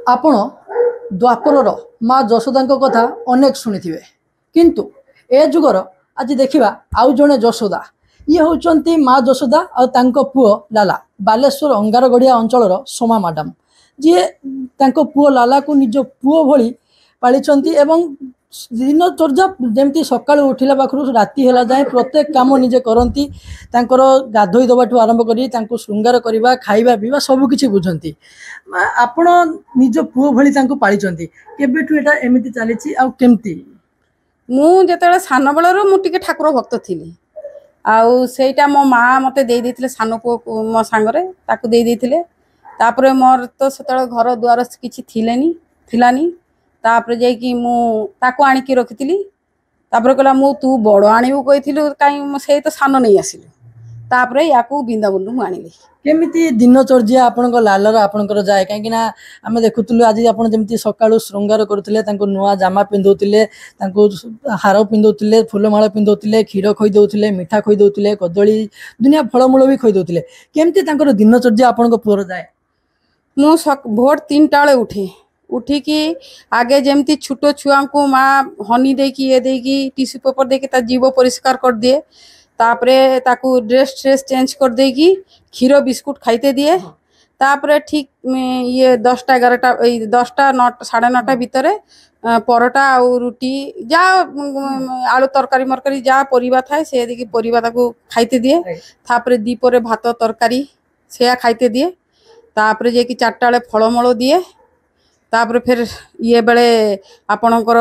आपण द्वापरर माँ यशोदा कथा अनेक शुणी किंतु ए जुगर आज देखा आउ जड़े यशोदा ये होती माँ यशोदा और पुओ लाला बालेश्वर अंगारगढ़िया अंचल सोमा मैडम जी पुओ लाला को निज पुओ भली पाली एवं दिनचर्या जमी सका उठला पाखु राति है जाए प्रत्येक कम निजे करती गाधोई दबाठू आरंभ कर श्रृंगार करवा खाଇବା पीवा सबकि बुझती आपण निज पुओ भली पाली केबेठू एटा एमिति चली आमती मुझे सान बेलू मुझे ठाकुर भक्त थी आईटा मो माँ मत दे सान पु मो सांगरे तापर मोर तो से घर द्वार किसी थिलानी तापर जाकि मुझे आणिकी रखी तापर कहला मु तू बड़ आणु कही कहीं से तो सान नहीं आसिलु तापर या बिंदाबुन मुझे आनिली केमिति दिनचर्या आपण लालर आपणकर जाए कहीं आम देखुलु आज आप सका श्रृंगार करुले नुआ जामा पिंधुले हार पिंधुले फुलमाल पिंधुले क्षीर खईदे मिठा खईदे कदली दुनिया फलमूल भी खईदे केमती दिनचर्या आपण पुअर जाए मु भोर 3टा बेले उठे उठिकी आगे जमती छोट छुआ को माँ हनी देकी ये देकी टिश्यू पेपर देकी जीव परिष्कार कर दिए तापरे ताकू ड्रेस चेंज कर देकी क्षीर बिस्कुट खाइते दिए तापरे ठीक ये 10टा 11टा 10टा 9:30 भितर परोटा और रुटी जा आलू तरकारी मरकारी जा परिबा थाए से देखी परिबा ताकू खाइते दिए तापरे दीपरे भात तरकारी से खाइते दिए तापरे जे कि 4टा बेले फलमूल दिए तापर फिर ये बेले आपणकर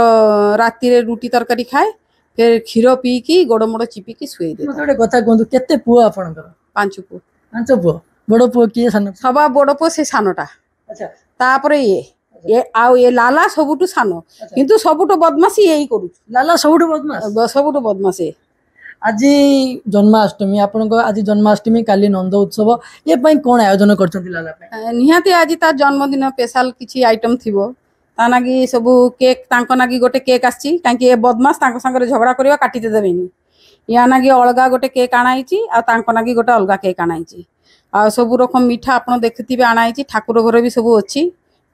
राति रे रुटी तरकारी खाए फिर क्षीर पीकी गोड़मोड़ चिपिकी शुए दे गोटे कथा कहतु केते पुओ आपणकर 5 पुओ 5 पुओ बड़ पुओ किए सान सभा बड़ पुओ से सानटा अच्छा तापर ये आउ ये लाला सबुटु सानो किंतु सबुटु बदमाशी यही करू लाला सबुटु बदमाश आज जन्माष्टमी आपण आज जन्माष्टमी काली नंद उत्सव ये कौन आयोजन करछंती लाला निहाती आज तार जन्मदिन स्पेशल किसी आइटम थिबो ता नागी सबू केक तांको नागी गोटे केक आछि कांकी बदमाश तांको संगे झगड़ा करबा काटिते देबेनी या नागी अलगा गोटे केक आणाइछि आ तांको नागी गोटे अलगा केक आणाइछि आ सबू रकम मीठा आपण देखथिबे आणाइछि ठाकुर घर भी सबू अछि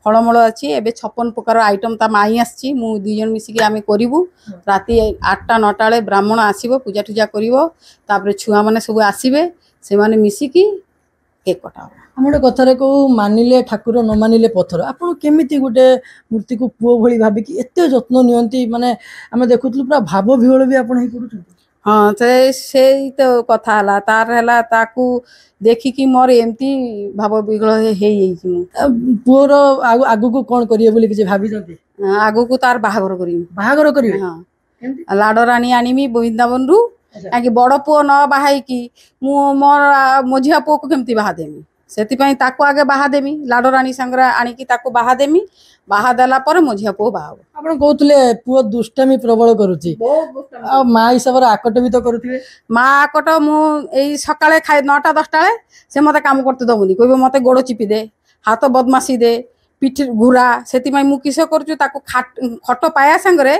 फलमूल अच्छी एवं 56 प्रकार आइटम ता माई आसी मु 2 जन मिसिकी आम करूँ राति 8टा 9टा बेले ब्राह्मण आसो पूजा टूजा कर छुआ मैंने सब आसवे से माने मिसिकी केक कटा हम गोटे कथार कहूँ मानिले ठाकुर न मानिले पत्थर आपड़ केमी गोटे मूर्ति को पुओ भली भाविकी एत जत्न नियंती माने आम देखुलु पूरा भाव विहल भी आप हाँ से तो कथा है तार है ताकू देखिकी मोर एमती भाव विगल पुओर आगु को कौन करिए बोली किसी भाभी आगु को तार बाहागर करिए हाँ लाडराणी आनिमी वृंदावन रु कहीं बड़ पुओ न बाहाई मोर मो झिया पुओ को केमती बाहा देमी से ताकू आगे बाहा देमी लाडराणी संगे आणिकी ताकू बाहा देमी बाहा देला पर मो झिया पुओ बाहा आपण कहते पुओ दुष्टामी प्रबल करुच्ची माँ हिसाब से आकट भी तो करुवे माँ आकट मुझे सकाଳେ खाए 9टा 10टा बेले से मत काम करते दबुनी कह मत गोड़ चिपी दे हाथ बदमाशी दे पिठ घुरा से किस कर खट पाया सांगे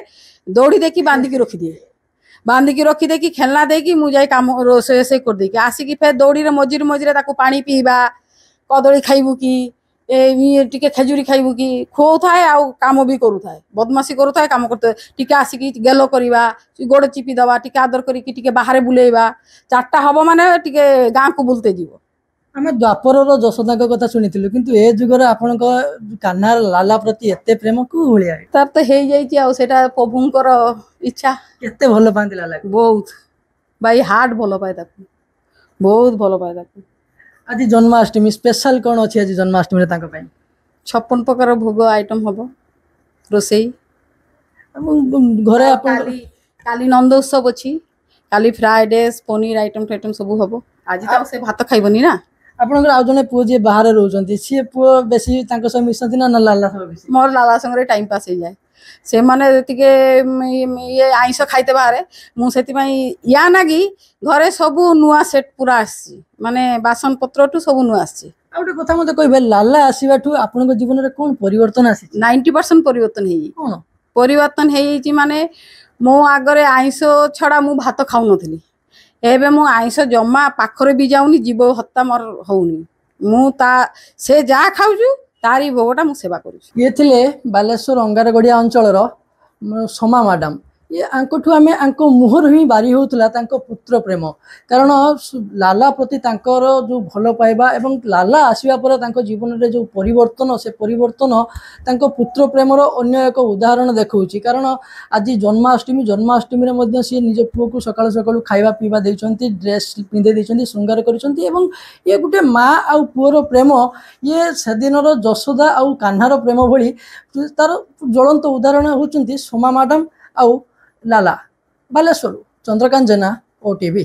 दौड़ी देकी बांधिकी रखिदिए बांधिकी रखिदेकी खेलना देकी मुझे कम रोसे कर देकी आसिकी फेर दौड़ी मझिरे मझिरे पानी पीवा कदली खाइबू कि टे खेजुरी खाइबू कि खुआ थाए आउ काम भी करू थाए बदमाशी करू थाए काम करते टिके आसिकी गेलो करवा गोड़ चिपी दवा टिके आदर करिकी बाहर बुलेवा 4टा हम माने टिके गाँ को बुलते जीव आम द्वापर यशोदा कथा शुणी किंतु ए जुगर आपण कान्हा लाला प्रति एते प्रेम को भाया तार तो हो जाइए प्रभुंकर इच्छा केते भल पाती लाला बहुत भाई हार्ट भल पाए बहुत भल पाए आज जन्माष्टमी स्पेशल कौन अच्छी आज जन्माष्टमी 56 प्रकार भोग आइटम हम रोसई घरे काली नंद उत्सव अच्छी काली फ्राइड राइस पनीर आइटम सब हम आज तो से भात खाइबनी ना आपन आउ जने पुओ जे बाहर रहउछंती सी पुओ बेसी तांको सब मिसंती ना लाला सब बेसी मोर लाला संगे टाइम पास हो जाए से माने तिके ये आइंस खाइते बाहर मुझे या नागी घरे सब नुआ सेट पूरा आसी माने बासन पत्र टू सब नुआ आसी आ गोटे कथा मते कहबे लाला आसीबाठू आपन जीवन रे कोन परिवर्तन आसी 90% परिवर्तन हे कोन परिवर्तन हे माने मो आगरे आइंस छड़ा मु भात खाउ नथली एबे मु आइंस जमा पाखरे भी जाउनी जीव हत्या मोर होउनी मु ता से जा खाउजु तारी भोगटा मु सेवा करूछु। ये थिले बालेश्वर अंगारगड़िया अंचल सोमा मैडम। ये आंकठू आमे आंको मुहर ही बारी होउतला तांको पुत्र प्रेम, कारण लाला प्रति तांकर जो भल पाइबा एवं लाला आसीबा पर तांको जीवन रे जो परिवर्तन से परिवर्तन तांको पुत्र प्रेमर अन्य एक उदाहरण देखौछि। कारण आज जन्माष्टमी रे मध्य सी निज पुओ को सकाळ सकाळ खाइबा पीबा देइचंती, ड्रेस पिंदे देइचंती, श्रृंगार करिचंती एवं ये गुटे माँ आउ पुओर प्रेम ये सेदिनर जशोदा आउ कान्हार प्रेम भली तार ज्वलंत उदाहरण होउचंती सोमा मैडम आउ लाला। बालेश्वर चंद्रकांत जेना, ओटीवी।